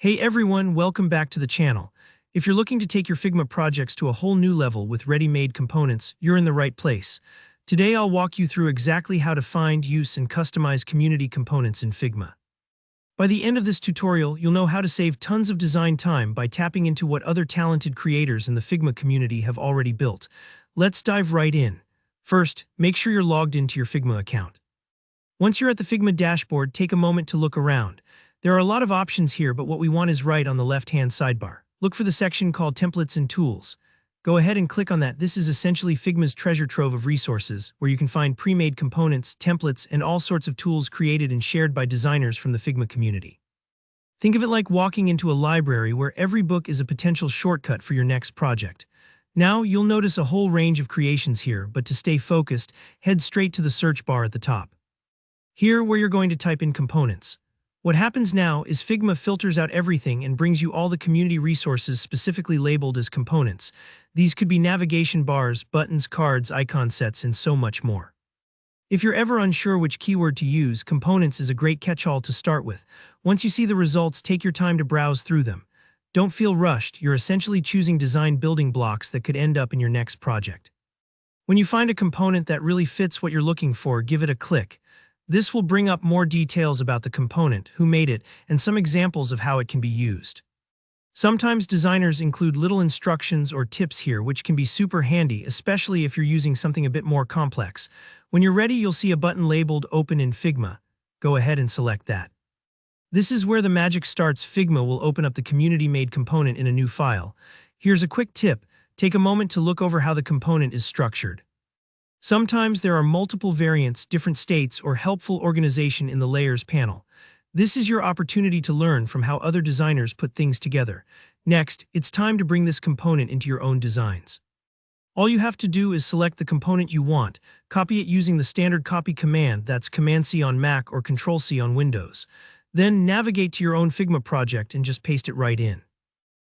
Hey everyone, welcome back to the channel. If you're looking to take your Figma projects to a whole new level with ready-made components, you're in the right place. Today I'll walk you through exactly how to find, use, and customize community components in Figma. By the end of this tutorial, you'll know how to save tons of design time by tapping into what other talented creators in the Figma community have already built. Let's dive right in. First, make sure you're logged into your Figma account. Once you're at the Figma dashboard, take a moment to look around. There are a lot of options here, but what we want is right on the left-hand sidebar. Look for the section called Templates and Tools. Go ahead and click on that. This is essentially Figma's treasure trove of resources, where you can find pre-made components, templates, and all sorts of tools created and shared by designers from the Figma community. Think of it like walking into a library where every book is a potential shortcut for your next project. Now, you'll notice a whole range of creations here, but to stay focused, head straight to the search bar at the top. Here, where you're going to type in components. What happens now is Figma filters out everything and brings you all the community resources specifically labeled as components. These could be navigation bars, buttons, cards, icon sets, and so much more. If you're ever unsure which keyword to use, components is a great catch-all to start with. Once you see the results, take your time to browse through them. Don't feel rushed. You're essentially choosing design building blocks that could end up in your next project. When you find a component that really fits what you're looking for, give it a click. This will bring up more details about the component, who made it, and some examples of how it can be used. Sometimes designers include little instructions or tips here, which can be super handy, especially if you're using something a bit more complex. When you're ready, you'll see a button labeled Open in Figma. Go ahead and select that. This is where the magic starts. Figma will open up the community-made component in a new file. Here's a quick tip. Take a moment to look over how the component is structured. Sometimes there are multiple variants, different states, or helpful organization in the Layers panel. This is your opportunity to learn from how other designers put things together. Next, it's time to bring this component into your own designs. All you have to do is select the component you want, copy it using the standard copy command, that's Command-C on Mac or Control-C on Windows. Then navigate to your own Figma project and just paste it right in.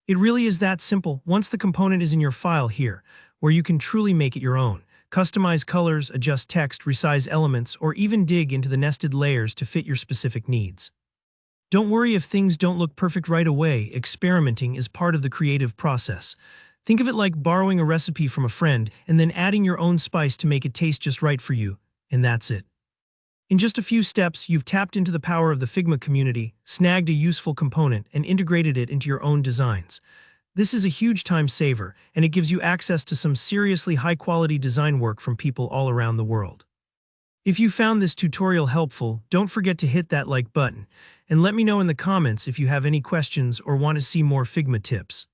It really is that simple. Once the component is in your file here, where you can truly make it your own. Customize colors, adjust text, resize elements, or even dig into the nested layers to fit your specific needs. Don't worry if things don't look perfect right away. Experimenting is part of the creative process. Think of it like borrowing a recipe from a friend and then adding your own spice to make it taste just right for you, and that's it. In just a few steps, you've tapped into the power of the Figma community, snagged a useful component, and integrated it into your own designs. This is a huge time saver, and it gives you access to some seriously high-quality design work from people all around the world. If you found this tutorial helpful, don't forget to hit that like button, and let me know in the comments if you have any questions or want to see more Figma tips.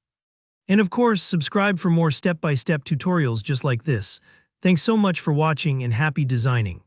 And of course, subscribe for more step-by-step tutorials just like this. Thanks so much for watching and happy designing.